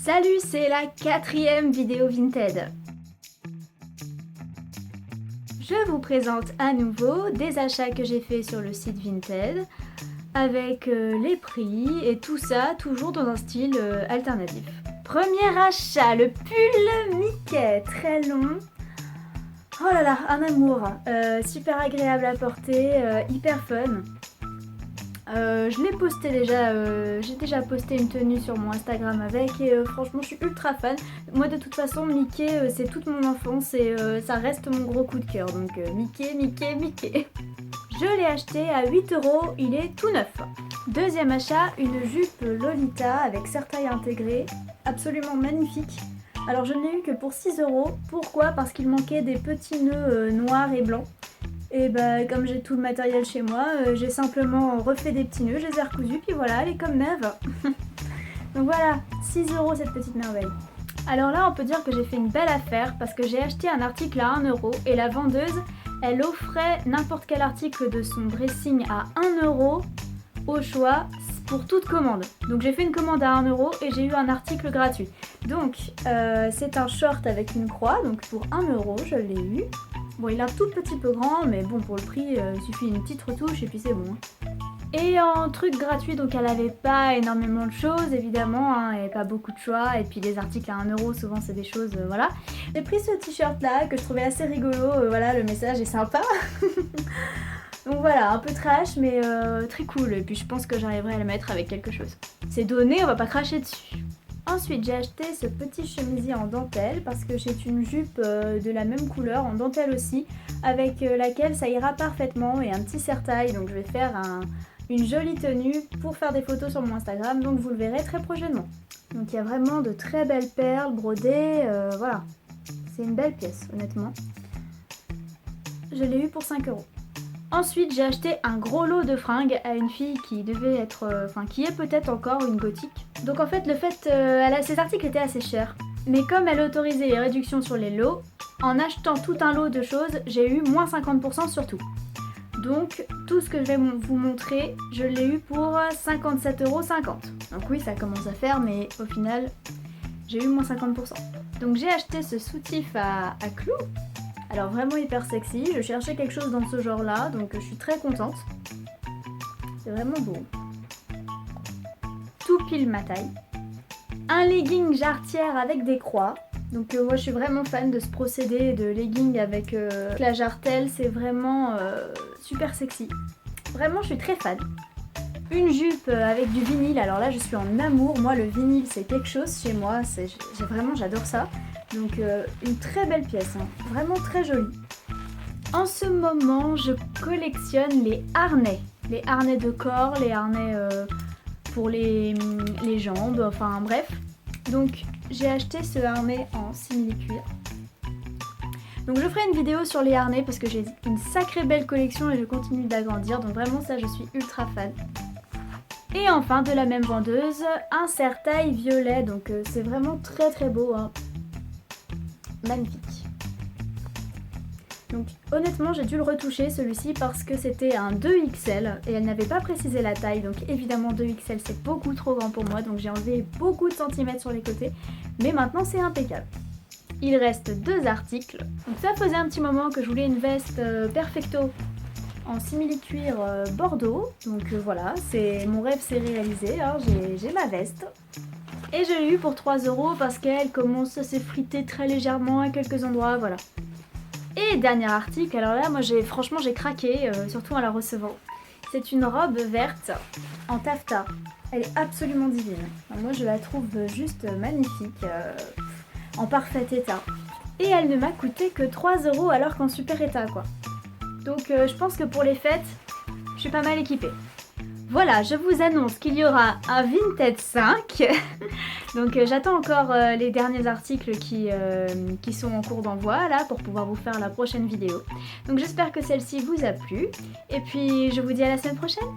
Salut, c'est la 4e vidéo Vinted. Je vous présente à nouveau des achats que j'ai fait sur le site Vinted avec les prix et tout ça toujours dans un style alternatif. Premier achat, le pull Mickey, très long. Oh là là, un amour, super agréable à porter, hyper fun. Je l'ai posté déjà, j'ai déjà posté une tenue sur mon Instagram avec et franchement je suis ultra fan. Moi de toute façon Mickey c'est toute mon enfance et ça reste mon gros coup de cœur, donc Mickey. Je l'ai acheté à 8€, il est tout neuf. Deuxième achat, une jupe Lolita avec serre-taille intégrée, absolument magnifique. Alors je ne l'ai eu que pour 6€, pourquoi? Parce qu'il manquait des petits nœuds noirs et blancs. Et bah comme j'ai tout le matériel chez moi, j'ai simplement refait des petits nœuds, je les ai recousus, puis voilà, elle est comme neuve. Donc voilà, 6€ cette petite merveille. Alors là on peut dire que j'ai fait une belle affaire parce que j'ai acheté un article à 1€ et la vendeuse, elle offrait n'importe quel article de son dressing à 1€ au choix pour toute commande. Donc j'ai fait une commande à 1€ et j'ai eu un article gratuit. Donc c'est un short avec une croix, donc pour 1€, je l'ai eu. Bon, il est un tout petit peu grand, mais bon, pour le prix, il suffit une petite retouche et puis c'est bon. Et en truc gratuit, donc elle avait pas énormément de choses, évidemment, hein, elle avait pas beaucoup de choix, et puis les articles à 1€, souvent c'est des choses, voilà. J'ai pris ce t-shirt là, que je trouvais assez rigolo, voilà, le message est sympa. Donc voilà, un peu trash, mais très cool, et puis je pense que j'arriverai à le mettre avec quelque chose. C'est donné, on va pas cracher dessus. Ensuite j'ai acheté ce petit chemisier en dentelle parce que j'ai une jupe de la même couleur en dentelle aussi avec laquelle ça ira parfaitement et un petit serre-taille, donc je vais faire une jolie tenue pour faire des photos sur mon Instagram, donc vous le verrez très prochainement. Donc il y a vraiment de très belles perles brodées, voilà, c'est une belle pièce honnêtement. Je l'ai eu pour 5€. Ensuite, j'ai acheté un gros lot de fringues à une fille qui devait être, qui est peut-être encore une gothique. Donc en fait, ces articles étaient assez chers. Mais comme elle autorisait les réductions sur les lots, en achetant tout un lot de choses, j'ai eu moins 50% sur tout. Donc tout ce que je vais vous montrer, je l'ai eu pour 57,50€. Donc oui, ça commence à faire, mais au final, j'ai eu moins 50%. Donc j'ai acheté ce soutif à clous. Alors vraiment hyper sexy, je cherchais quelque chose dans ce genre là, donc je suis très contente. C'est vraiment beau. Tout pile ma taille. Un legging jarretière avec des croix. Donc moi je suis vraiment fan de ce procédé de legging avec la jarretelle, c'est vraiment super sexy. Vraiment je suis très fan. Une jupe avec du vinyle, alors là je suis en amour, moi le vinyle c'est quelque chose chez moi, j'adore ça. Donc une très belle pièce, hein. Vraiment très jolie. En ce moment, je collectionne les harnais. Les harnais de corps, les harnais pour les jambes, enfin bref. Donc j'ai acheté ce harnais en simili-cuir. Donc je ferai une vidéo sur les harnais parce que j'ai une sacrée belle collection et je continue d'agrandir. Donc vraiment ça, je suis ultra fan. Et enfin, de la même vendeuse, un serre-taille violet. Donc c'est vraiment très très beau, hein. Magnifique. Donc honnêtement j'ai dû le retoucher celui-ci parce que c'était un 2XL et elle n'avait pas précisé la taille, donc évidemment 2XL c'est beaucoup trop grand pour moi, donc j'ai enlevé beaucoup de centimètres sur les côtés, mais maintenant c'est impeccable. Il reste 2 articles, donc ça faisait un petit moment que je voulais une veste perfecto en simili-cuir bordeaux, donc voilà, mon rêve s'est réalisé, alors j'ai ma veste. Et je l'ai eu pour 3€ parce qu'elle commence à s'effriter très légèrement à quelques endroits, voilà. Et dernier article, alors là, moi franchement j'ai craqué, surtout en la recevant. C'est une robe verte en taffetas. Elle est absolument divine. Alors moi je la trouve juste magnifique, en parfait état. Et elle ne m'a coûté que 3€ alors qu'en super état quoi. Donc je pense que pour les fêtes, je suis pas mal équipée. Voilà, je vous annonce qu'il y aura un Vinted 5. Donc j'attends encore les derniers articles qui sont en cours d'envoi là pour pouvoir vous faire la prochaine vidéo. Donc j'espère que celle-ci vous a plu. Et puis je vous dis à la semaine prochaine.